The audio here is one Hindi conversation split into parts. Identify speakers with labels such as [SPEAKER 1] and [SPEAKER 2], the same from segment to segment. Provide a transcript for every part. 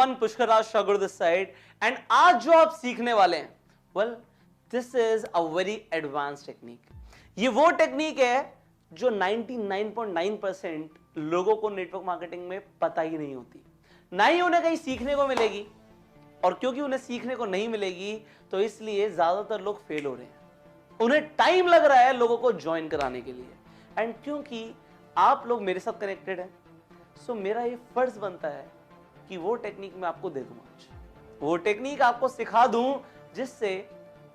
[SPEAKER 1] everyone, Pushkar Raj Shagur this side, and आज जो आप सीखने वाले हैं, well, this is a very advanced technique. ये वो टेक्निक है जो 99.9% लोगों को नेटवर्क मार्केटिंग में पता ही नहीं होती, ना ही उन्हें कहीं सीखने को मिलेगी, और क्योंकि उन्हें सीखने को नहीं मिलेगी तो इसलिए ज्यादातर लोग फेल हो रहे हैं। उन्हें टाइम लग रहा है लोगों को ज्वाइन कराने के लिए, एंड क्योंकि आप लोग मेरे साथ कनेक्टेड हैं, सो मेरा ये फर्ज बनता है कि वो टेक्निक मैं आपको दे दूं आज, वो टेक्निक आपको सिखा दूं जिससे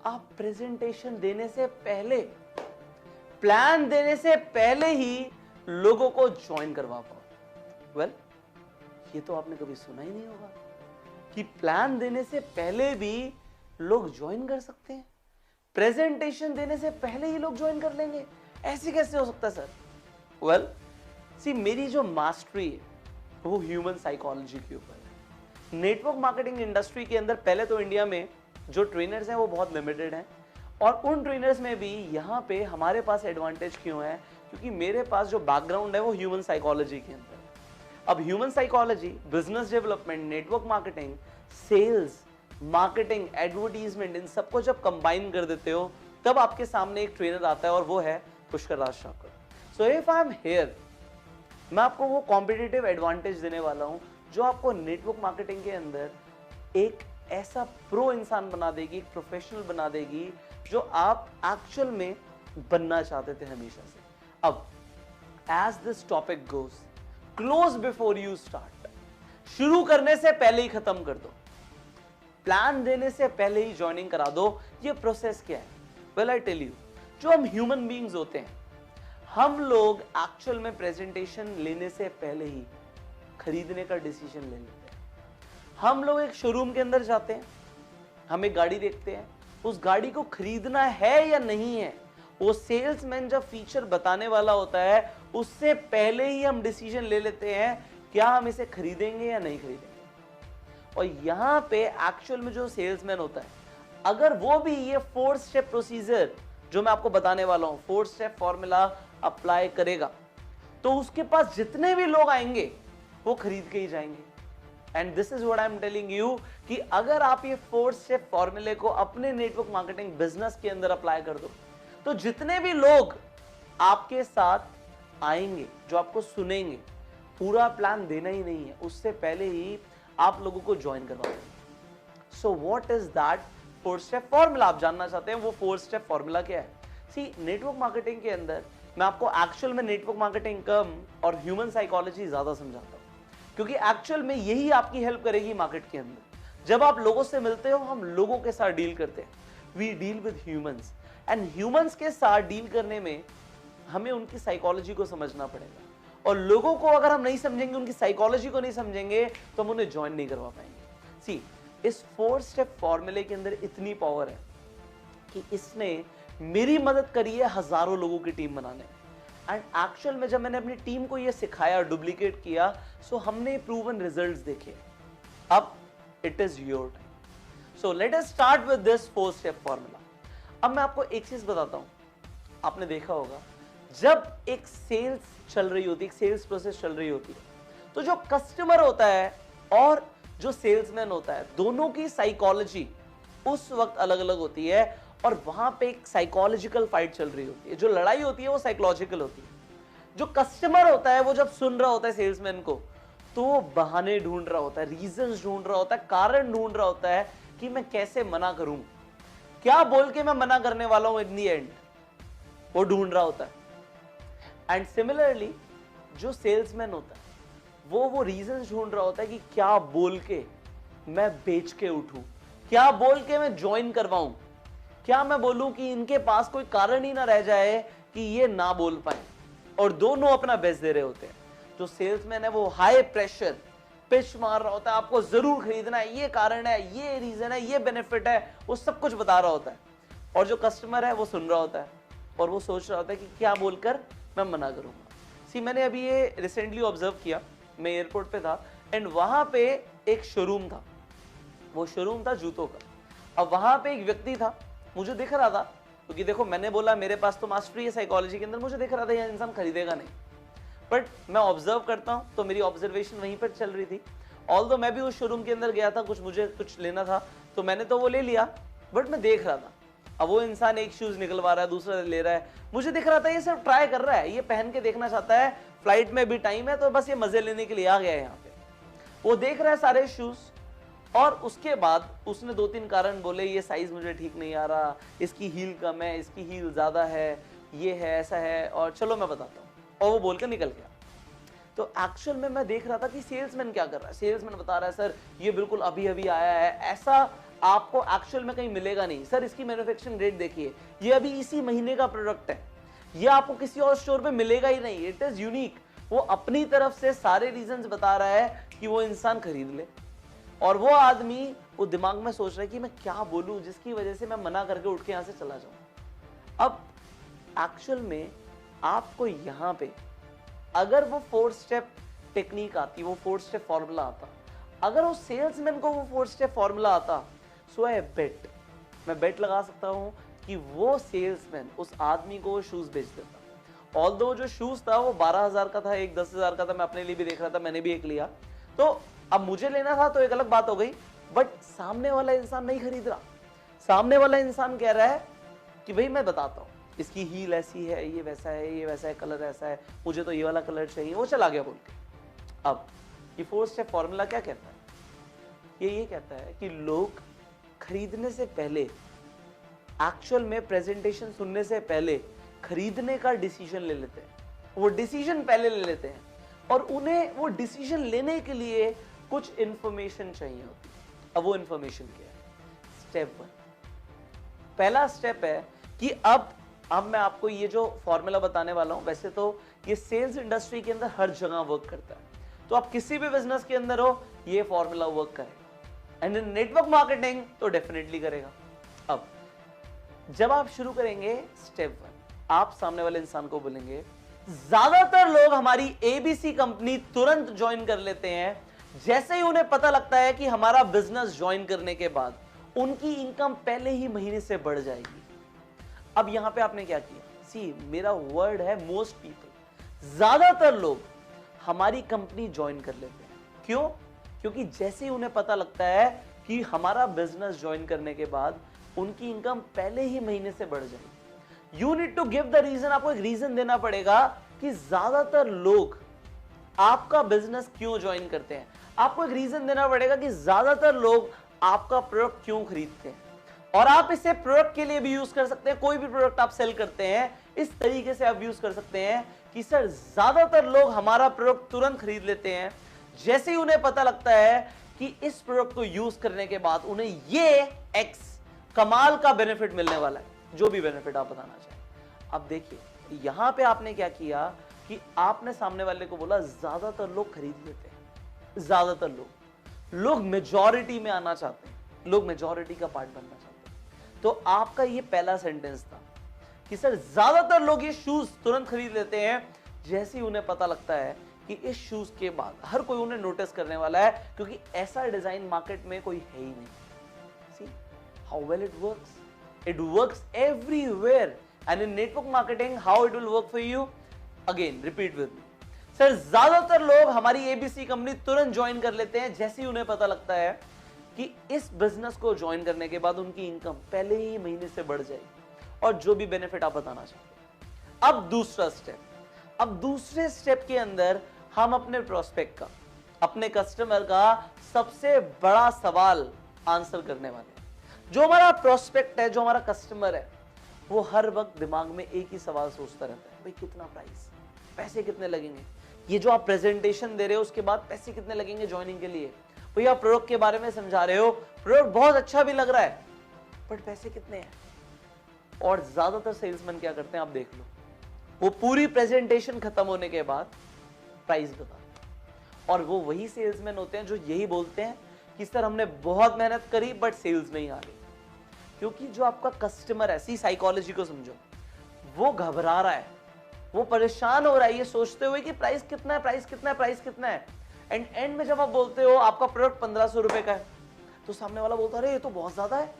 [SPEAKER 1] आप प्रेजेंटेशन देने से पहले, प्लान देने से पहले ही लोगों को ज्वाइन करवा पाओ। वेल, ये तो आपने कभी सुना ही नहीं होगा कि प्लान देने से पहले भी लोग ज्वाइन कर सकते हैं, प्रेजेंटेशन देने से पहले ही लोग ज्वाइन कर लेंगे। ऐसे कैसे हो सकता है सर? वेल, सी मेरी जो मास्टरी है वो ह्यूमन साइकोलॉजी के ऊपर है। नेटवर्क मार्केटिंग इंडस्ट्री के अंदर पहले तो इंडिया में जो ट्रेनर्स हैं वो बहुत लिमिटेड हैं, और उन ट्रेनर्स में भी यहाँ पे हमारे पास एडवांटेज क्यों है? क्योंकि मेरे पास जो बैकग्राउंड है वो ह्यूमन साइकोलॉजी के अंदर। अब human psychology, business development, network marketing, sales, marketing, advertisement, इन सबको जब कंबाइन कर देते हो तब आपके सामने एक ट्रेनर आता है, और वो है Pushkar Raj Shakar. So if I am here, मैं आपको वो कॉम्पिटिटिव एडवांटेज देने वाला हूं जो आपको नेटवर्क मार्केटिंग के अंदर एक ऐसा प्रो इंसान बना देगी, एक प्रोफेशनल बना देगी जो आप एक्चुअल में बनना चाहते थे हमेशा से। अब as this topic goes, close before you start, शुरू करने से पहले ही खत्म कर दो, प्लान देने से पहले ही ज्वाइनिंग करा दो। ये प्रोसेस क्या है? वेल, आई टेल यू, जो हम ह्यूमन बीइंग्स होते हैं, हम लोग एक्चुअल में प्रेजेंटेशन लेने से पहले ही खरीदने का डिसीजन ले लेते हैं। हम लोग एक शोरूम के अंदर जाते हैं, हम एक गाड़ी देखते हैं, उस गाड़ी को खरीदना है या नहीं है, वो सेल्समैन जब फीचर बताने वाला होता है उससे पहले ही हम डिसीजन ले लेते हैं क्या हम इसे खरीदेंगे या नहीं खरीदेंगे। और यहां पे एक्चुअल में जो सेल्समैन होता है, अगर वो भी ये 4 स्टेप प्रोसीजर जो मैं आपको बताने वाला हूं, 4 स्टेप फॉर्मूला अप्लाई करेगा, तो उसके पास जितने भी लोग आएंगे वो खरीद के ही जाएंगे। And this is what I am telling you कि अगर आप ये 4 स्टेप फॉर्मूले को अपने नेटवर्क मार्केटिंग बिजनेस के अंदर अप्लाई कर दो, तो जितने भी लोग आपके साथ आएंगे, जो आपको सुनेंगे, पूरा प्लान देना ही नहीं है, उससे पहले ही आप लोगों को ज्वाइन करवा देंगे। So what is that 4 step formula? आप जानना चाहते हैं वो 4 स्टेप फॉर्मूला क्या है? सी, नेटवर्क मार्केटिंग के अंदर मैं आपको एक्चुअल में नेटवर्क मार्केटिंग कम और ह्यूमन साइकोलॉजी ज्यादा समझाता हूं, क्योंकि एक्चुअल में यही आपकी हेल्प करेगी मार्केट के अंदर। जब आप लोगों से मिलते हो, हम लोगों के साथ डील करते हैं, we deal with humans, and humans के साथ डील करने में हमें उनकी साइकोलॉजी को समझना पड़ेगा, और लोगों को अगर हम नहीं समझेंगे, उनकी साइकोलॉजी को नहीं समझेंगे, तो हम उन्हें ज्वाइन नहीं करवा पाएंगे। सी, इस 4 स्टेप फॉर्मूले के अंदर इतनी पावर है कि इसने मेरी मदद करी है हजारों लोगों की टीम बनाने। एंड एक्चुअल में जब मैंने अपनी टीम को ये सिखाया, डुप्लीकेट किया, सो हमने प्रूवन रिजल्ट्स देखे। अब it is your time. So let us start with this 4 step formula. अब मैं आपको एक चीज बताता हूं, आपने देखा होगा जब एक सेल्स चल रही होती है, एक सेल्स प्रोसेस चल रही होती है, तो जो कस्टमर होता है और जो सेल्समैन होता है, दोनों की साइकोलॉजी उस वक्त अलग अलग होती है, और वहां पे एक साइकोलॉजिकल फाइट चल रही होती है। जो लड़ाई होती है वो साइकोलॉजिकल होती है। जो कस्टमर होता है वो जब सुन रहा होता है सेल्समैन को, तो वो बहाने ढूंढ रहा होता है, रीजंस ढूंढ रहा होता है, कारण ढूंढ रहा होता है कि मैं कैसे मना करूं, क्या बोल के मैं मना करने वाला हूं इन दी एंड, वो ढूंढ रहा होता है। एंड सिमिलरली जो सेल्समैन होता है वो रीजंस ढूंढ रहा होता है कि क्या बोल के मैं बेच के उठूं, क्या बोल के मैं ज्वाइन करवाऊं, क्या मैं बोलूं कि इनके पास कोई कारण ही ना रह जाए कि ये ना बोल पाए, और दोनों अपना बेस्ट दे रहे होते हैं। जो सेल्समैन है वो हाई प्रेशर पिच मार रहा होता है, आपको जरूर खरीदना है, ये कारण है, ये रीजन है, ये बेनिफिट है, वो सब कुछ बता रहा होता है। और जो कस्टमर है वो सुन रहा होता है और वो सोच रहा होता है कि क्या बोलकर मैं मना करूंगा। सी, मैंने अभी ये रिसेंटली ऑब्जर्व किया, मैं एयरपोर्ट पे था एंड वहां पे एक शोरूम था, वो शोरूम था जूतों का। अब वहां पे एक व्यक्ति था, मुझे दिख रहा था, क्योंकि देखो मैंने बोला मेरे पास तो मास्टरी है साइकोलॉजी के अंदर, मुझे दिख रहा था यह इंसान खरीदेगा नहीं, बट मैं ऑब्जर्व करता हूं तो मेरी ऑब्जर्वेशन वहीं पर चल रही थी, ऑल्दो मैं भी उस शोरूम के अंदर गया था, मुझे कुछ लेना था तो मैंने तो वो ले लिया, बट मैं देख रहा था अब वो इंसान एक शूज निकलवा रहा है, दूसरा ले रहा है, मुझे दिख रहा था ये सिर्फ ट्राई कर रहा है, ये पहन के देखना चाहता है, फ्लाइट में भी टाइम है तो बस ये मजे लेने के लिए आ गया है यहाँ पे। वो देख रहा है सारे शूज और उसके बाद उसने 2-3 कारण बोले, ये साइज मुझे ठीक नहीं आ रहा, इसकी हील कम है, इसकी हील ज्यादा है, ये है, ऐसा है, और चलो मैं बताता हूँ, और वो बोलकर निकल गया। तो एक्चुअल में मैं देख रहा था कि सेल्समैन क्या कर रहा है। सेल्समैन बता रहा है सर ये बिल्कुल अभी अभी आया है, ऐसा आपको एक्चुअल में कहीं मिलेगा नहीं, सर इसकी मैन्युफैक्चरिंग रेट देखिए, ये अभी इसी महीने का प्रोडक्ट है, ये आपको किसी और स्टोर पे मिलेगा ही नहीं, इट इज यूनिक। वो अपनी तरफ से सारे रीजंस बता रहा है कि वो इंसान खरीद ले, और वो आदमी वो दिमाग में सोच रहा है कि मैं क्या बोलूं जिसकी वजह से मैं मना करके उठ के यहां से चला जाऊं। अब एक्चुअल में आपको यहां पे अगर वो 4 स्टेप टेक्निक आती, वो 4 स्टेप फॉर्मूला आता, अगर वो सेल्समैन को वो 4 स्टेप फॉर्मूला आता, सो आई बेट, मैं बेट लगा सकता हूं कि वो सेल्समैन उस आदमी को वो शूज बेच देता। ऑल्दो जो शूज था वो 12,000 का था, एक 10,000 का था, मैं अपने लिए भी देख रहा था, मैंने भी एक लिया, तो अब मुझे लेना था तो एक अलग बात हो गई, बट सामने वाला इंसान नहीं खरीद रहा। सामने वाला इंसान कह रहा है कि भाई मैं बताता हूं, इसकी हील ऐसी है, ये वैसा है, ये वैसा है, कलर ऐसा है, मुझे तो ये वाला कलर चाहिए, वो चला गया बोल के। अब ये 4 स्टेप फॉर्मूला क्या कहता है? ये कहता है कि लोग खरीदने से पहले, एक्चुअल में प्रेजेंटेशन सुनने से पहले खरीदने का डिसीजन ले लेते हैं, वो डिसीजन पहले ले लेते हैं, और उन्हें वो डिसीजन लेने के लिए कुछ इंफॉर्मेशन चाहिए होती है। अब वो इंफॉर्मेशन क्या है? स्टेप 1, पहला स्टेप है कि अब मैं आपको ये जो फॉर्मूला बताने वाला हूं, वैसे तो ये सेल्स इंडस्ट्री के अंदर हर जगह वर्क करता है, तो आप किसी भी बिजनेस के अंदर हो ये फॉर्मूला वर्क करेगा, एंड इन नेटवर्क मार्केटिंग तो डेफिनेटली करेगा। अब जब आप शुरू करेंगे स्टेप 1, आप सामने वाले इंसान को बोलेंगे, ज्यादातर लोग हमारी एबीसी कंपनी तुरंत ज्वाइन कर लेते हैं जैसे ही उन्हें पता लगता है कि हमारा बिजनेस ज्वाइन करने के बाद उनकी इनकम पहले ही महीने से बढ़ जाएगी। अब यहां पे आपने क्या किया? सी, मेरा वर्ड है मोस्ट पीपल, ज्यादातर लोग हमारी कंपनी ज्वाइन कर लेते हैं। क्यों? क्योंकि जैसे ही उन्हें पता लगता है कि हमारा बिजनेस ज्वाइन करने के बाद उनकी इनकम पहले ही महीने से बढ़ जाएगी। You need to give the reason, आपको एक रीजन देना पड़ेगा कि ज्यादातर लोग आपका बिजनेस क्यों ज्वाइन करते हैं। आपको एक रीजन देना पड़ेगा कि ज्यादातर लोग आपका प्रोडक्ट क्यों खरीदते हैं, और आप इसे प्रोडक्ट के लिए भी यूज कर सकते हैं। कोई भी प्रोडक्ट आप सेल करते हैं इस तरीके से आप यूज कर सकते हैं कि सर ज्यादातर लोग हमारा प्रोडक्ट तुरंत खरीद लेते हैं जैसे ही उन्हें पता लगता है कि इस प्रोडक्ट को यूज करने के बाद उन्हें ये एक्स कमाल का बेनिफिट मिलने वाला है, जो भी बेनिफिट आप बताना चाहें। अब देखिए यहां पे आपने क्या किया कि आपने सामने वाले को बोला ज्यादातर लोग खरीद लेते हैं। ज्यादातर लोग मेजॉरिटी में आना चाहते हैं, लोग मेजॉरिटी का पार्ट बनना चाहते हैं। तो आपका ये पहला सेंटेंस था कि सर ज्यादातर लोग ये शूज तुरंत खरीद लेते हैं जैसे ही उन्हें पता लगता है कि इस शूज के बाद हर कोई उन्हें नोटिस करने वाला है, क्योंकि ऐसा डिजाइन मार्केट में कोई है ही नहीं। See how well it works? It works everywhere, and in network marketing how it will work for you? Again repeat with me. Sir ज्यादातर लोग हमारी एबीसी कंपनी तुरंत ज्वाइन कर लेते हैं जैसे ही उन्हें पता लगता है कि इस बिजनेस को ज्वाइन करने के बाद उनकी इनकम पहले ही महीने से बढ़ जाएगी, और जो भी बेनिफिट आप बताना चाहते हैं। अब दूसरा स्टेप, अब दूसरे स्टेप के अंदर हम अपने प्रोस्पेक्ट का, अपने कस्टमर का सबसे बड़ा सवाल आंसर करने वाले हैं। जो हमारा प्रोस्पेक्ट है, जो हमारा कस्टमर है, वो हर वक्त दिमाग में एक ही सवाल सोचता रहता है, भाई कितना प्राइस, पैसे कितने लगेंगे, ये जो आप प्रेजेंटेशन दे रहे हो उसके बाद पैसे कितने लगेंगे ज्वाइनिंग के लिए, भैया प्रोडक्ट के बारे में समझा रहे हो, प्रोडक्ट बहुत अच्छा भी लग रहा है, बट पैसे कितने हैं? और ज्यादातर सेल्समैन क्या करते हैं आप देख लो, वो पूरी प्रेजेंटेशन खत्म होने के बाद प्राइस बताते हैं। और वो वही सेल्समैन होते हैं जो यही बोलते हैं कि सर हमने बहुत मेहनत करी बट सेल्स नहीं आ रही। क्योंकि जो आपका कस्टमर है, सी साइकोलॉजी को समझो, वो घबरा रहा है, वो परेशान हो रहा है ये सोचते हुए कि प्राइस कितना है, प्राइस कितना है, प्राइस कितना है। एंड में जब आप बोलते हो आपका प्रोडक्ट 1500 रुपए का है, तो सामने वाला बोलता है अरे ये तो बहुत ज्यादा है।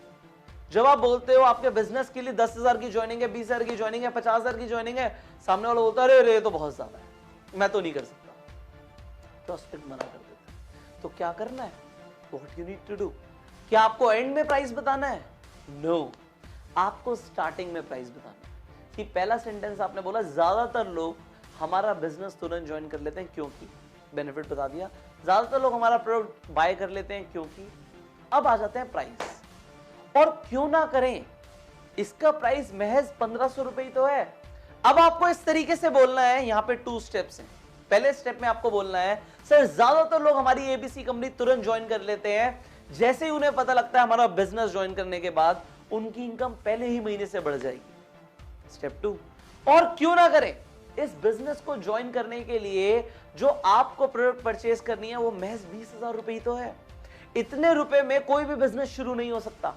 [SPEAKER 1] जब आप बोलते हो आपके बिजनेस के लिए 10,000 की ज्वाइनिंग है, 20,000 की ज्वाइनिंग है, 50,000 की ज्वाइनिंग है, सामने वाला बोलता है अरे ये तो बहुत ज्यादा है, मैं तो नहीं कर सकता। प्रोस्पेक्ट मना कर देता है। तो क्या करना है? What you need to do? क्या आपको एंड में प्राइस बताना है? नो, आपको स्टार्टिंग में प्राइस बताना है। कि पहला सेंटेंस आपने बोला ज्यादातर लोग हमारा बिजनेस तुरंत ज्वाइन कर लेते हैं क्योंकि, बेनिफिट बता दिया। ज्यादातर लोग हमारा प्रोडक्ट बाय कर लेते हैं क्योंकि। अब आ जाते हैं प्राइस, और क्यों ना करें, इसका प्राइस महज 1500 रुपए ही तो है। अब आपको इस तरीके से बोलना है, यहां पे 2 स्टेप्स हैं। पहले स्टेप में आपको बोलना है, सर ज्यादातर लोग हमारी एबीसी कंपनी तुरंत ज्वाइन कर लेते हैं, जैसे ही उन्हें पता लगता है हमारा बिजनेस ज्वाइन करने के बाद उनकी इनकम पहले ही महीने से बढ़ जाएगी। स्टेप 2, और क्यों ना करें, इस बिजनेस को ज्वाइन करने के लिए जो आपको प्रोडक्ट परचेज करनी है वो महज 20,000 रुपए ही तो है। इतने रुपए में कोई भी बिजनेस शुरू नहीं हो सकता।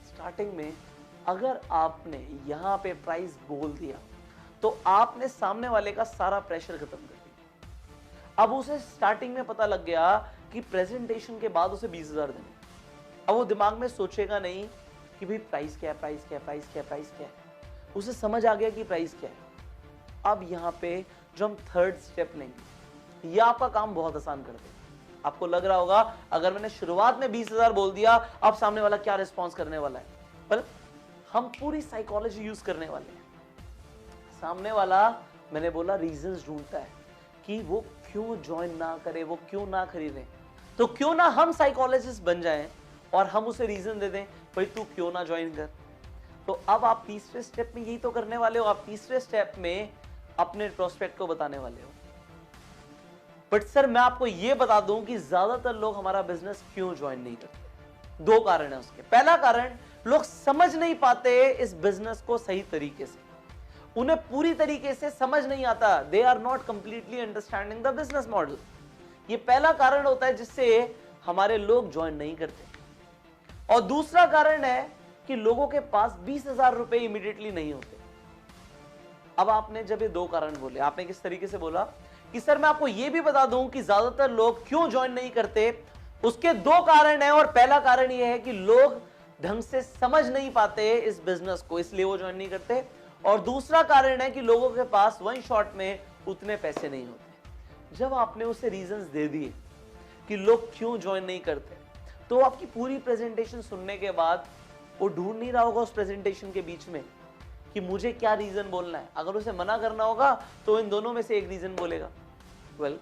[SPEAKER 1] स्टार्टिंग में अगर आपने यहां पे प्राइस बोल दिया तो आपने सामने वाले का सारा प्रेशर खत्म कर दिया। अब उसे स्टार्टिंग में पता लग गया कि प्रेजेंटेशन के बाद उसे 20,000 देने। अब वो दिमाग में सोचेगा नहीं कि भाई प्राइस क्या है, प्राइस क्या है, प्राइस क्या है, प्राइस क्या है। उसे समझ आ गया कि प्राइस क्या है। अब यहां पे जो हम थर्ड स्टेप लेंगे, यह आपका काम बहुत आसान कर देगा। आपको लग रहा होगा अगर मैंने शुरुआत में 20,000 बोल दिया, अब सामने वाला क्या रिस्पॉन्स करने वाला है। पर हम पूरी साइकोलॉजी यूज करने वाले हैं। सामने वाला, मैंने बोला, रीजंस ढूंढता है कि वो क्यों ज्वाइन ना करे, वो क्यों ना खरीदे। तो क्यों ना हम साइकोलॉजिस्ट बन जाएं और हम उसे रीजन दे दें, भाई तू क्यों ना ज्वाइन कर। तो अब आप तीसरे स्टेप में यही तो करने वाले हो। आप तीसरे स्टेप में अपने प्रोस्पेक्ट को बताने वाले हो, बट सर मैं आपको यह बता दूं कि ज्यादातर लोग हमारा बिजनेस क्यों ज्वाइन नहीं करते। 2 कारण है उसके। पहला कारण, लोग समझ नहीं पाते इस बिजनेस को सही तरीके से। उन्हें पूरी तरीके से समझ नहीं आता। They are not completely understanding the business model. ये पहला कारण होता है जिससे हमारे लोग ज्वाइन नहीं करते। और दूसरा कारण है कि लोगों के पास 20,000 रुपए इमीडिएटली नहीं होते। अब आपने जब ये 2 कारण बोले, आपने किस तरीके से बोला कि सर मैं आपको यह भी बता दूं कि ज्यादातर लोग क्यों ज्वाइन नहीं करते। उसके 2 कारण हैं, और पहला कारण यह है कि लोग ढंग से समझ नहीं पाते इस बिजनेस को, इसलिए वो ज्वाइन नहीं करते। और दूसरा कारण है कि लोगों के पास वन शॉट में उतने पैसे नहीं होते। जब आपने उसे रीजंस दे दिए कि लोग क्यों ज्वाइन नहीं करते, तो आपकी पूरी प्रेजेंटेशन सुनने के बाद वो ढूंढ नहीं रहा होगा उस प्रेजेंटेशन के बीच में कि मुझे क्या रीजन बोलना है। अगर उसे मना करना होगा तो इन दोनों में से एक रीजन बोलेगा। Well,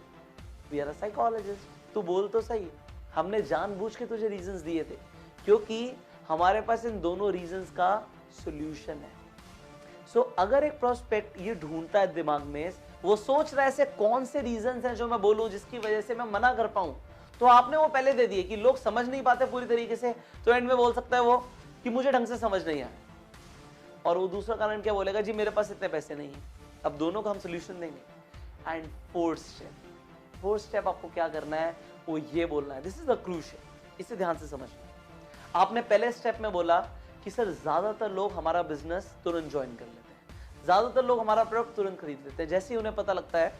[SPEAKER 1] we are a psychologist, तू बोल तो सही, हमने जानबूझ के तुझे रीजंस दिए थे क्योंकि हमारे पास इन दोनों रीजंस का सॉल्यूशन है। सो अगर एक प्रोस्पेक्ट ये ढूंढता है दिमाग में, वो सोच रहा है ऐसे कौन से रीजंस हैं जो मैं बोलूं जिसकी वजह से मैं मना कर पाऊं, तो आपने वो पहले दे दिए कि लोग समझ नहीं पाते पूरी तरीके से, तो एंड में बोल सकता है वो कि मुझे ढंग से समझ नहीं आया। और वो दूसरा कारण क्या बोलेगा, जी मेरे पास इतने पैसे नहीं है। अब दोनों का हम सोल्यूशन देंगे। एंड फोर्थ स्टेप आपको क्या करना है, वो ये बोलना है, दिस इज द क्रूशियल, इसे ध्यान से समझना। आपने पहले स्टेप में बोला कि सर ज्यादातर लोग हमारा बिजनेस तुरंत ज्वाइन कर लेते हैं, ज्यादातर लोग हमारा प्रोडक्ट तुरंत खरीद लेते हैं, जैसे ही उन्हें पता लगता है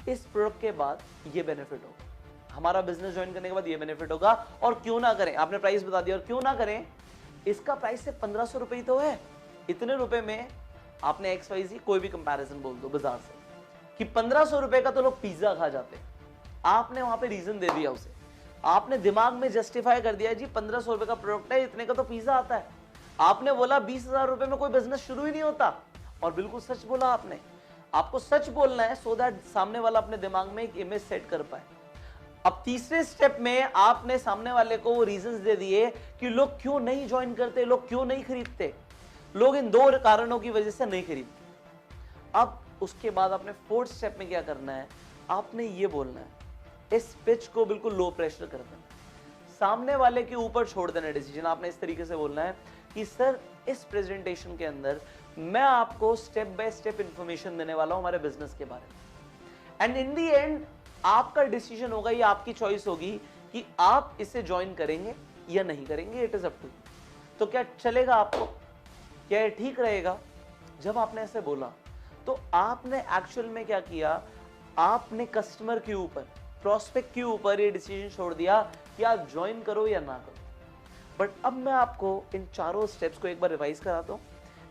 [SPEAKER 1] इस प्रोडक्ट के बाद ये बेनिफिट होगा, हमारा बिजनेस ज्वाइन करने के बाद ये बेनिफिट होगा। और क्यों ना करें, आपने प्राइस बता दिया, और क्यों ना करें, इसका प्राइस सिर्फ 1500 रुपए ही तो है। इतने रुपए में आपने XYZ कोई भी कंपैरिजन बोल दो बाजार से कि 1500 रुपए का तो लोग पिज्जा खा जाते हैं। आपने वहां पे रीजन दे दिया उसे, आपने दिमाग में जस्टिफाई कर दिया, जी 1500 रुपए का प्रोडक्ट है, इतने का तो पिज्जा आता है। आपने बोला 20,000 रुपए में कोई बिजनेस शुरू ही नहीं होता, और बिल्कुल सच बोला आपने। आपको सच बोलना है सो दैट सामने वाला अपने दिमाग में एक इमेज सेट कर पाए। अब तीसरे स्टेप में आपने सामने वाले को वो रीजंस दे दिए कि लोग क्यों नहीं ज्वाइन करते, लोग क्यों नहीं खरीदते। लोग इन 2 कारणों की वजह से नहीं खरीदते। अब उसके बाद आपने फोर्थ स्टेप में क्या करना है, आपने ये बोलना है, इस पिच को बिल्कुल लो प्रेशर कर देना, सामने वाले के ऊपर छोड़ देना डिसीजन। आपने इस तरीके से बोलना है कि सर इस प्रेजेंटेशन के अंदर मैं आपको स्टेप बाय स्टेप इंफॉर्मेशन देने वाला हूं हमारे बिजनेस के बारे में, एंड इन दी एंड आपका डिसीजन होगा, ये आपकी चॉइस होगी कि आप इसे ज्वाइन करेंगे या नहीं करेंगे, इट इज अप टू। तो क्या चलेगा आपको, क्या ये ठीक रहेगा। जब आपने ऐसे बोला तो आपने एक्चुअल में क्या किया, आपने कस्टमर के ऊपर, प्रोस्पेक्ट के ऊपर ये डिसीजन छोड़ दिया कि आप ज्वाइन करो या ना करो। बट अब मैं आपको इन चारों स्टेप्स को एक बार रिवाइज कराता हूं,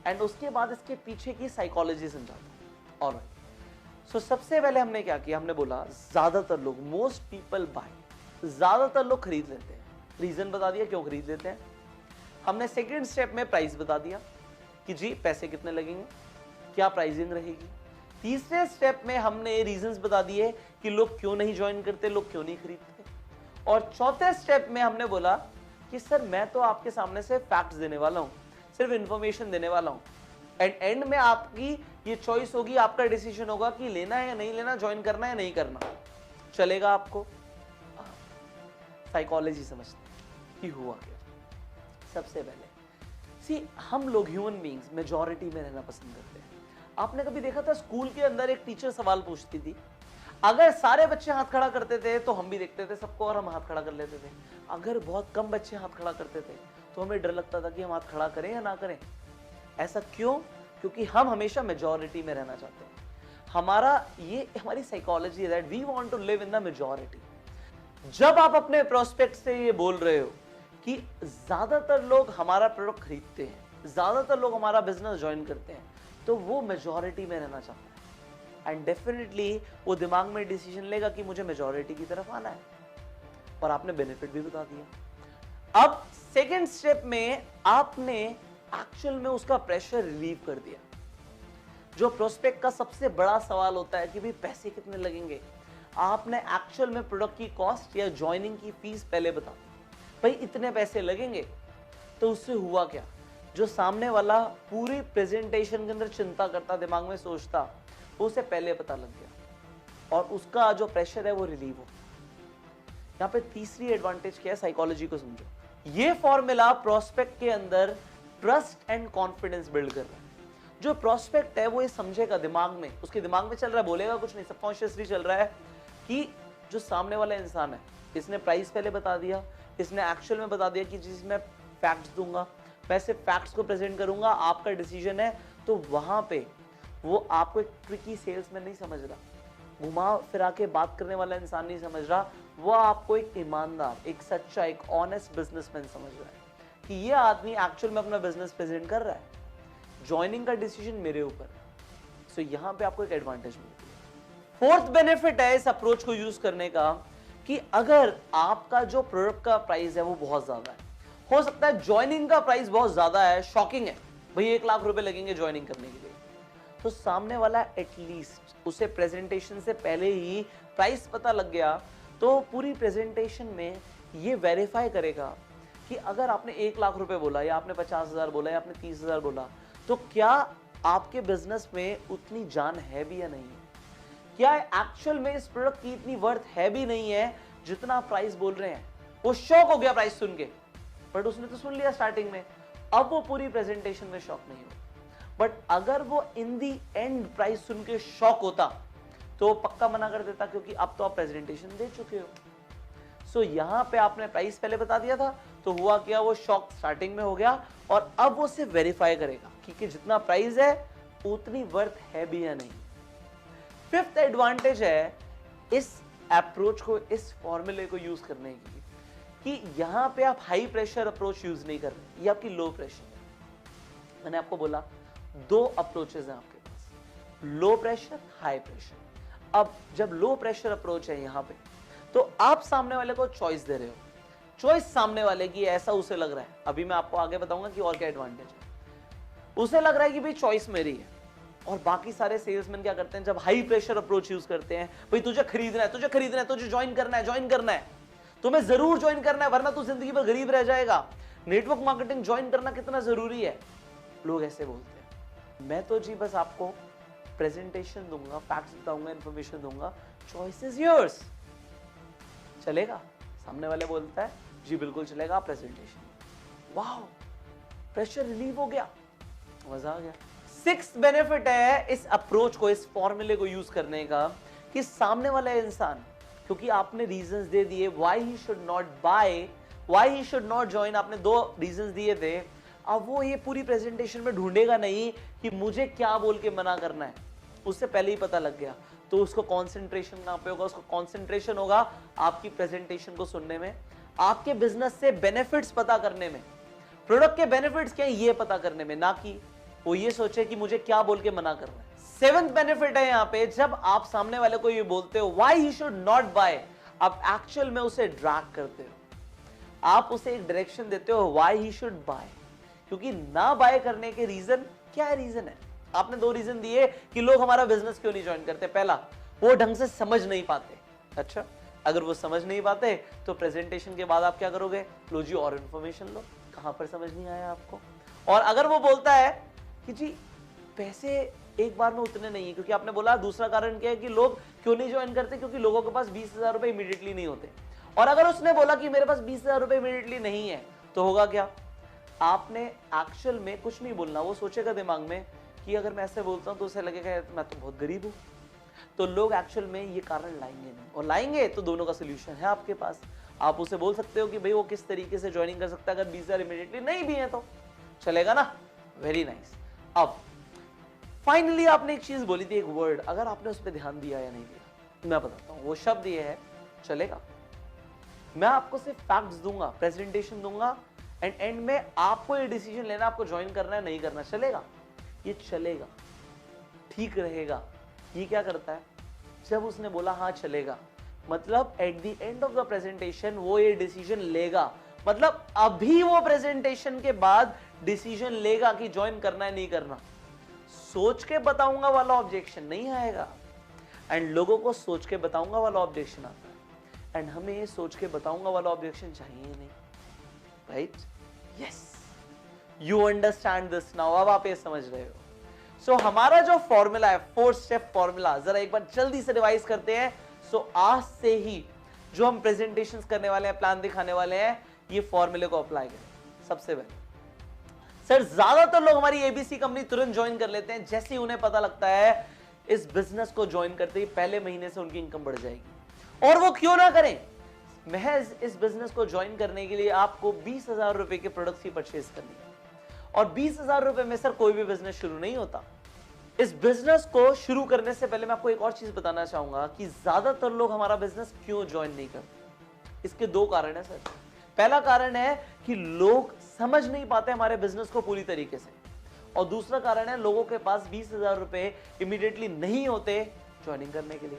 [SPEAKER 1] एंड उसके बाद इसके पीछे की साइकोलॉजी समझाता हूं। ऑलराइट, सो सबसे पहले हमने क्या किया, हमने बोला ज्यादातर लोग, मोस्ट पीपल बाय, ज्यादातर लोग खरीद लेते हैं। रीजन बता दिया क्यों खरीद लेते हैं। हमने सेकंड स्टेप में प्राइस बता दिया कि जी पैसे कितने लगेंगे, क्या प्राइसिंग रहेगी। तीसरे स्टेप में हमने रीजंस बता दिए कि लोग क्यों नहीं ज्वाइन करते, लोग क्यों नहीं खरीदते। और चौथे स्टेप में हमने बोला कि सर मैं तो आपके सामने से फैक्ट्स देने वाला हूं, सिर्फ इंफॉर्मेशन देने वाला हूं, एंड एंड में आपकी ये चॉइस होगी, आपका डिसीजन होगा कि लेना है या नहीं लेना, ज्वाइन करना है या नहीं करना। चलेगा आपको? साइकोलॉजी समझते कि हुआ क्या। सबसे पहले हम लोग ह्यूमन बीइंग्स मेजॉरिटी में रहना पसंद करते हैं। आपने कभी देखा था स्कूल के अंदर एक टीचर सवाल पूछती थी, अगर सारे बच्चे हाथ खड़ा करते थे तो हम भी देखते थे सबको और हम हाथ खड़ा कर लेते थे। अगर बहुत कम बच्चे हाथ खड़ा करते थे तो हमें डर लगता था कि हम हाथ खड़ा करें या ना करें। ऐसा क्यों? क्योंकि हम हमेशा मेजॉरिटी में रहना चाहते हैं। हमारी साइकोलॉजी है that we want to live in the majority. जब आप अपने प्रोस्पेक्ट से ये बोल रहे हो कि ज्यादातर लोग हमारा प्रोडक्ट खरीदते हैं, ज्यादातर लोग हमारा बिजनेस ज्वाइन करते हैं, तो वो मेजॉरिटी में रहना चाहता है एंड डेफिनेटली वो दिमाग में डिसीजन लेगा कि मुझे मेजॉरिटी की तरफ आना है। और आपने बेनिफिट भी बता दिया। अब सेकेंड स्टेप में आपने एक्चुअल में उसका प्रेशर रिलीव कर दिया। जो प्रोस्पेक्ट का सबसे बड़ा सवाल होता है कि भाई पैसे कितने लगेंगे, आपने एक्चुअल में प्रोडक्ट की कॉस्ट या ज्वाइनिंग की फीस पहले बता दी, भाई इतने पैसे लगेंगे। तो उससे हुआ क्या, जो सामने वाला पूरी प्रेजेंटेशन के अंदर चिंता करता, दिमाग में सोचता, वो उसे पहले पता लग गया और उसका जो प्रेशर है वो रिलीव हो। यहाँ पे तीसरी एडवांटेज क्या है, साइकोलॉजी को समझो। ये फॉर्मूला प्रोस्पेक्ट के अंदर ट्रस्ट एंड कॉन्फिडेंस बिल्ड कर रहा है। जो प्रोस्पेक्ट है वो ये समझेगा, दिमाग में, उसके दिमाग में चल रहा है, बोलेगा कुछ नहीं, सबकॉन्शियसली चल रहा है कि जो सामने वाला इंसान है, इसने प्राइस पहले बता दिया, इसने एक्चुअल में बता दिया कि जिसमें फैक्ट्स दूंगा, मैं सिर्फ फैक्ट्स को प्रेजेंट करूंगा, आपका डिसीजन है। तो वहां पे वो आपको एक ट्रिकी सेल्समैन नहीं समझ रहा, घुमा फिरा के बात करने वाला इंसान नहीं समझ रहा, वो आपको एक ईमानदार, एक सच्चा, एक ऑनेस्ट बिजनेसमैन समझ रहा है कि ये आदमी एक्चुअल में अपना बिजनेस प्रेजेंट कर रहा है, ज्वाइनिंग का डिसीजन मेरे ऊपर। सो यहां पे आपको एक एडवांटेज मिलती है। फोर्थ बेनिफिट है इस अप्रोच को यूज करने का कि अगर आपका जो प्रोडक्ट का प्राइस है वो बहुत ज्यादा है, हो सकता है ज्वाइनिंग का प्राइस बहुत ज्यादा है, शॉकिंग है, भाई 1 लाख रुपए लगेंगे ज्वाइनिंग करने के लिए, तो सामने वाला एटलीस्ट उसे प्रेजेंटेशन से पहले ही प्राइस पता लग गया, तो पूरी प्रेजेंटेशन में ये वेरीफाई करेगा कि अगर आपने 1 लाख रुपए बोला या आपने 50,000 बोला या आपने 30,000 बोला, तो क्या आपके बिजनेस में उतनी जान है भी या नहीं है, क्या एक्चुअल में इस प्रोडक्ट की इतनी वर्थ है भी नहीं है जितना प्राइस बोल रहे हैं। वो शॉक हो गया प्राइस सुन के, बट उसने तो सुन लिया स्टार्टिंग में, अब वो पूरी प्रेजेंटेशन में शॉक नहीं हो। बट अगर वो इन दी एंड प्राइस सुन के शॉक होता तो पक्का मना कर देता, क्योंकि अब तो आप प्रेजेंटेशन दे चुके हो। सो यहां पे आपने प्राइस पहले बता दिया था, तो हुआ क्या, वो शॉक स्टार्टिंग में हो गया और अब वो सिर्फ वेरीफाई करेगा कि जितना प्राइस है उतनी वर्थ है भी या नहीं। फिफ्थ एडवांटेज है इस अप्रोच को, इस फॉर्मूले को यूज करने की, कि यहां पे आप हाई प्रेशर अप्रोच यूज नहीं कर रहे, ये आपकी लो प्रेशर है। मैंने आपको बोला 2 अप्रोचेस हैं आपके पास, लो प्रेशर, हाई प्रेशर। अब जब लो प्रेशर अप्रोच है यहां पे, तो आप सामने वाले को चॉइस दे रहे हो, चॉइस सामने वाले की ऐसा उसे लग रहा है, अभी मैं आपको आगे बताऊंगा कि और क्या एडवांटेज है। उसे लग रहा है कि भाई चॉइस मेरी है, और बाकी सारे सेल्समैन क्या करते हैं, जब हाई प्रेशर अप्रोच यूज करते हैं, भाई तुझे खरीदना है, तुझे खरीदना है, तुझे ज्वाइन करना है, ज्वाइन करना है, तुम्हें जरूर ज्वाइन करना है, वरना तू जिंदगी भर गरीब रह जाएगा, नेटवर्क मार्केटिंग ज्वाइन करना कितना जरूरी है, लोग ऐसे बोलते हैं। मैं तो जी बस आपको प्रेजेंटेशन दूंगा, फैक्ट्स बताऊंगा, इंफॉर्मेशन दूंगा, चॉइस इज योर्स। चलेगा? सामने वाले बोलता है जी बिल्कुल चलेगा, प्रेजेंटेशन। वाह, प्रेशर रिलीव हो गया, मजा आ गया। 6th बेनिफिट है इस अप्रोच को, इस फॉर्मूले को यूज करने का, कि सामने वाला इंसान, क्योंकि आपने रीजंस दे दिए why he should not buy, why he should not join, आपने 2 रीजंस दिए थे, अब वो ये पूरी प्रेजेंटेशन में ढूंढेगा नहीं कि मुझे क्या बोल के मना करना है, उससे पहले ही पता लग गया। तो उसको कंसंट्रेशन कहां पे होगा, उसको कंसंट्रेशन होगा आपकी प्रेजेंटेशन को सुनने में, आपके बिजनेस से बेनिफिट्स पता करने में, प्रोडक्ट के बेनिफिट्स क्या है ये पता करने में, ना कि वो ये सोचे कि मुझे क्या बोल के मना कर रहा है। 7th बेनिफिट है यहां पे, जब आप सामने वाले को ये बोलते हो why he should not buy, आप एक्चुअल में उसे ड्रैग करते हो, आप उसे एक डायरेक्शन देते हो व्हाई ही शुड बाय। क्योंकि ना बाय करने के रीजन क्या है? रीजन है, आपने 2 रीजन दिए कि लोग हमारा बिजनेस क्यों नहीं ज्वाइन करते। पहला, वो ढंग से समझ नहीं पाते। अच्छा, अगर वो समझ नहीं पाते तो प्रेजेंटेशन के बाद आप क्या करोगे? लो जी और इंफॉर्मेशन लो, कहां पर समझ नहीं आया आपको। और अगर वो बोलता है कि जी पैसे एक बार में उतने नहीं है, क्योंकि आपने बोला दूसरा कारण क्या है कि लोग क्यों नहीं ज्वाइन करते? क्योंकि लोगों के पास 20,000 रुपए इमीडिएटली नहीं होते। और अगर उसने बोला कि मेरे पास 20,000 रुपए इमीडिएटली नहीं है, तो होगा क्या? आपने एक्चुअल में कुछ नहीं बोलना, वो सोचेगा दिमाग में कि अगर मैं ऐसे बोलता हूं तो उसे लगेगा मैं तो बहुत गरीब हूं। तो लोग एक्चुअल में ये कारण लाएंगे नहीं, और लाएंगे तो दोनों का सोल्यूशन है आपके पास। आप उसे बोल सकते हो कि भाई वो किस तरीके से ज्वाइनिंग कर सकता है, अगर 20,000 इमीडिएटली नहीं भी है तो चलेगा ना। Very nice. अब फाइनली आपने एक चीज बोली थी, एक वर्ड, अगर आपने उस पर ध्यान दिया या नहीं दिया मैं बताता हूं। वो शब्द ये है चलेगा। मैं आपको सिर्फ फैक्ट्स दूंगा, प्रेजेंटेशन दूंगा, एंड एंड में आपको ये डिसीजन लेना, आपको ज्वाइन करना है नहीं करना। चलेगा, ये चलेगा, ठीक रहेगा। ये क्या करता है? जब उसने बोला हाँ चलेगा, मतलब at the end of the presentation वो ये डिसीजन लेगा। मतलब अभी वो प्रेजेंटेशन के बाद डिसीजन लेगा कि ज्वाइन करना है नहीं करना। सोच के बताऊंगा वाला ऑब्जेक्शन नहीं आएगा, एंड लोगों को सोच के बताऊंगा वाला ऑब्जेक्शन आता है, एंड हमें ये सोच के बताऊंगा वाला ऑब्जेक्शन चाहिए नहीं। Right? Yes, you understand this now. अब आप ये समझ रहे हो। सो हमारा जो फॉर्मूला है, 4 स्टेप फॉर्मूला, जरा एक बार जल्दी से रिवाइज करते हैं। सो आज से ही जो हम प्रेजेंटेशंस करने वाले हैं, प्लान दिखाने वाले हैं, ये फॉर्मूले को अप्लाई करें। सबसे पहले सर, ज्यादातर लोग हमारी एबीसी कंपनी तुरंत ज्वाइन कर लेते हैं जैसे ही उन्हें पता लगता है इस बिजनेस को ज्वाइन करते ही पहले महीने से उनकी इनकम बढ़ जाएगी। और वो क्यों ना करें? महज इस बिजनेस को ज्वाइन करने के लिए आपको 20,000 रुपए के प्रोडक्ट्स की परचेज करनी है। और 20,000 रुपए में सर कोई भी बिजनेस शुरू नहीं होता। इस बिजनेस को शुरू करने से पहले मैं आपको एक और चीज बताना चाहूंगा कि ज्यादातर लोग हमारा बिजनेस क्यों ज्वाइन नहीं करते। इसके 2 कारण है सर। पहला कारण है कि लोग समझ नहीं पाते हमारे बिजनेस को पूरी तरीके से, और दूसरा कारण है लोगों के पास 20,000 रुपए इमीडिएटली नहीं होते ज्वाइनिंग करने के लिए।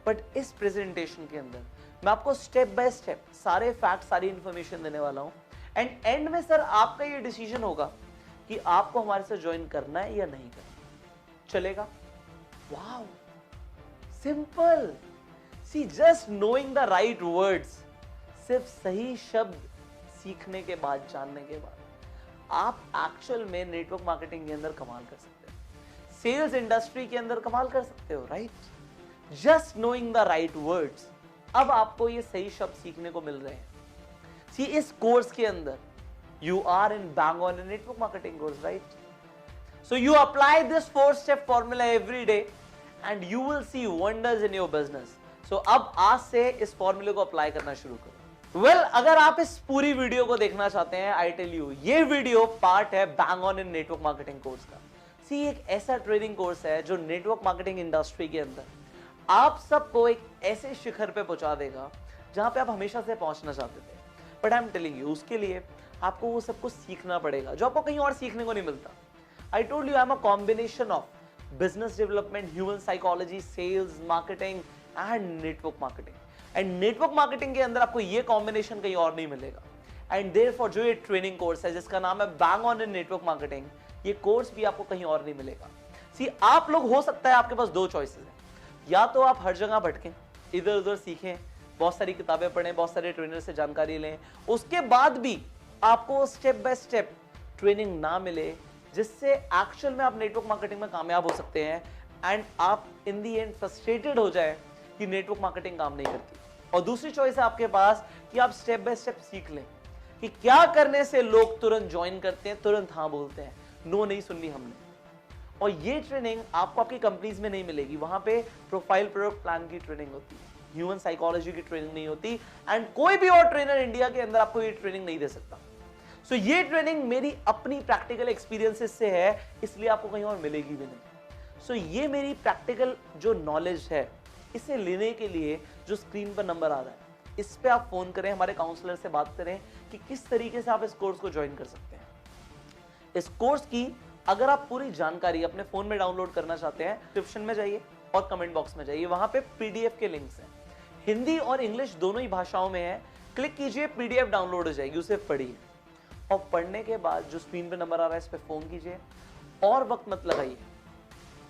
[SPEAKER 1] बट इस प्रेजेंटेशन के अंदर मैं आपको स्टेप बाय स्टेप सारे फैक्ट, सारी इंफॉर्मेशन देने वाला हूं, एंड एंड में सर आपका ये डिसीजन होगा कि आपको हमारे साथ ज्वाइन करना है या नहीं करना। चलेगा? Wow, simple. See, just knowing the right words, सिर्फ सही शब्द सीखने के बाद, जानने के बाद, आप एक्चुअल में नेटवर्क मार्केटिंग के अंदर कमाल कर सकते हो, सेल्स इंडस्ट्री के अंदर कमाल कर सकते हो। Right? Just knowing the right words. अब आपको ये सही शब्द सीखने को मिल रहे हैं। सी, इस कोर्स के अंदर you are in bang on network marketing course, right? So you apply this 4 step formula every day and you will see wonders in your business. So अब आज से इस फॉर्मूले को अप्लाई करना शुरू करो। अगर आप इस पूरी वीडियो को देखना चाहते हैं, आई टेल यू, ये वीडियो पार्ट है bang on in network marketing course का। सी, एक ऐसा ट्रेनिंग कोर्स है जो नेटवर्क मार्केटिंग इंडस्ट्री के अंदर आप सबको एक ऐसे शिखर पे पहुंचा देगा जहां पे आप हमेशा से पहुंचना चाहते थे। But I am telling you, उसके लिए आपको वो सब कुछ सीखना पड़ेगा जो आपको कहीं और सीखने को नहीं मिलता। I told you, I am a combination of business development, human psychology, sales, marketing and network marketing. And network marketing के अंदर आपको ये कॉम्बिनेशन कहीं और नहीं मिलेगा। एंड देयरफॉर जो ये ट्रेनिंग कोर्स है जिसका नाम है bang on in network marketing, ये कोर्स भी आपको कहीं और नहीं मिलेगा। सी, आप लोग, हो सकता है आपके पास 2 चॉइसेस हैं, या तो आप हर जगह भटकें, इधर उधर सीखें, बहुत सारी किताबें पढ़ें, बहुत सारे ट्रेनर से जानकारी लें, उसके बाद भी आपको स्टेप बाय स्टेप ट्रेनिंग ना मिले जिससे एक्चुअल में आप नेटवर्क मार्केटिंग में कामयाब हो सकते हैं, एंड आप इन दी एंड फ्रस्ट्रेटेड हो जाए कि नेटवर्क मार्केटिंग काम नहीं करती। और दूसरी चॉइस है आपके पास कि आप स्टेप बाय स्टेप सीख लें कि क्या करने से लोग तुरंत ज्वाइन करते हैं, तुरंत हाँ बोलते हैं, नो नहीं सुननी हमने। और ये ट्रेनिंग आपको आपकी कंपनीज में नहीं मिलेगी। वहां पे प्रोफाइल प्रोडक्ट प्लान की ट्रेनिंग होती है, ह्यूमन साइकोलॉजी की ट्रेनिंग नहीं होती, एंड कोई भी और ट्रेनर इंडिया के अंदर आपको ये ट्रेनिंग नहीं दे सकता। सो ये ट्रेनिंग मेरी अपनी प्रैक्टिकल एक्सपीरियंसेस से है, इसलिए आपको कहीं और मिलेगी भी नहीं। सो ये मेरी प्रैक्टिकल जो नॉलेज है, इसे लेने के लिए जो स्क्रीन पर नंबर आ रहा है, इस पे आप फोन करें, हमारे काउंसलर से बात करें कि किस तरीके से आप इस कोर्स को ज्वाइन कर सकते हैं। इस कोर्स की अगर आप पूरी जानकारी अपने फोन में डाउनलोड करना चाहते हैं, डिस्क्रिप्शन में जाइए और कमेंट बॉक्स में जाइए, वहां पे पीडीएफ के लिंक्स हैं। हिंदी और इंग्लिश दोनों ही भाषाओं में है। क्लिक कीजिए, पीडीएफ डाउनलोड हो जाएगी, उसे पढ़िए और पढ़ने के बाद जो स्क्रीन पे नंबर आ रहा है इस पे फोन कीजिए और वक्त मत लगाइए।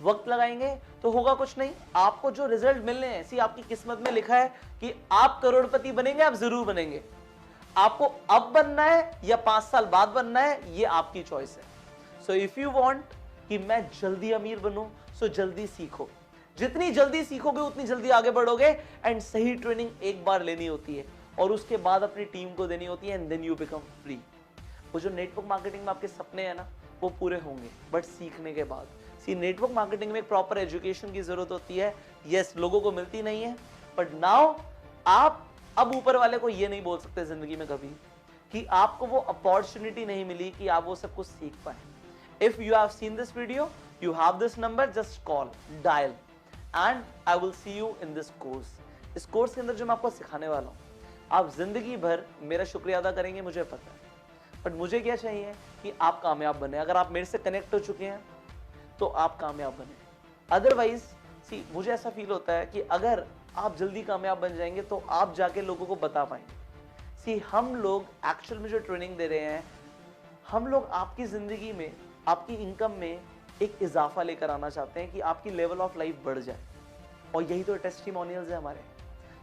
[SPEAKER 1] वक्त लगाएंगे तो होगा कुछ नहीं, आपको जो रिजल्ट मिलने हैं, सी आपकी किस्मत में लिखा है कि आप करोड़पति बनेंगे, आप जरूर बनेंगे। आपको अब बनना है या 5 साल बाद बनना है, ये आपकी चॉइस है। सो इफ यू वांट कि मैं जल्दी अमीर बनूं, सो जल्दी सीखो। जितनी जल्दी सीखोगे उतनी जल्दी आगे बढ़ोगे। एंड सही ट्रेनिंग एक बार लेनी होती है और उसके बाद अपनी टीम को देनी होती है, and then you become free. वो जो नेटवर्क मार्केटिंग में आपके सपने हैं ना, वो पूरे होंगे, बट सीखने के बाद। सी नेटवर्क मार्केटिंग में एक प्रॉपर एजुकेशन की जरूरत होती है। यस, लोगों को मिलती नहीं है, बट नाउ आप अब ऊपर वाले को ये नहीं बोल सकते जिंदगी में कभी कि आपको वो अपॉर्चुनिटी नहीं मिली कि आप वो सब कुछ सीख पाए। If you have seen this video, you have this number, just call, dial, and I will see you in this course. इस कोर्स के अंदर जो मैं आपको सिखाने वाला हूं, आप जिंदगी भर मेरा शुक्रिया अदा करेंगे, मुझे पता है, बट मुझे क्या चाहिए कि आप कामयाब बने। अगर आप मेरे से कनेक्ट हो चुके हैं तो आप कामयाब बने। अदरवाइज सी मुझे ऐसा फील होता है कि अगर आप जल्दी कामयाब बन जाएंगे तो आप जाके लोगों को बता पाएंगे। सी हम लोग एक्चुअल में जो ट्रेनिंग दे रहे हैं, हम लोग आपकी जिंदगी में, आपकी इनकम में एक इजाफा लेकर आना चाहते हैं कि आपकी लेवल ऑफ लाइफ बढ़ जाए, और यही तो टेस्टिमोनियल्स है हमारे।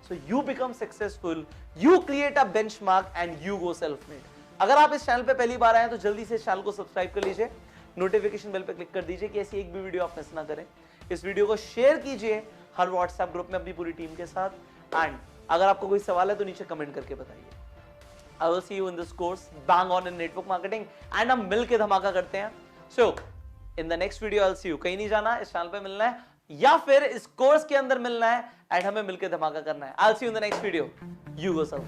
[SPEAKER 1] So you become successful, you create a benchmark and you go self made. अगर आप इस चैनल पे पहली बार आए हैं तो जल्दी से इस चैनल को सब्सक्राइब कर लीजिए, नोटिफिकेशन बेल पे क्लिक कर दीजिए कि ऐसी एक भी वीडियो आप मिस ना करें। इस वीडियो को शेयर कीजिए हर व्हाट्सएप ग्रुप में अपनी पूरी टीम के साथ, एंड अगर आपको कोई सवाल है तो नीचे कमेंट करके बताइए। I will see you in this course, bang on in network marketing, and हम मिलकर धमाका करते हैं। So in the next video I will see you. कहीं नहीं जाना, इस चैनल पे मिलना है या फिर इस कोर्स के अंदर मिलना है, एंड हमें मिलकर धमाका करना है। आई will see you in the next video. You go self.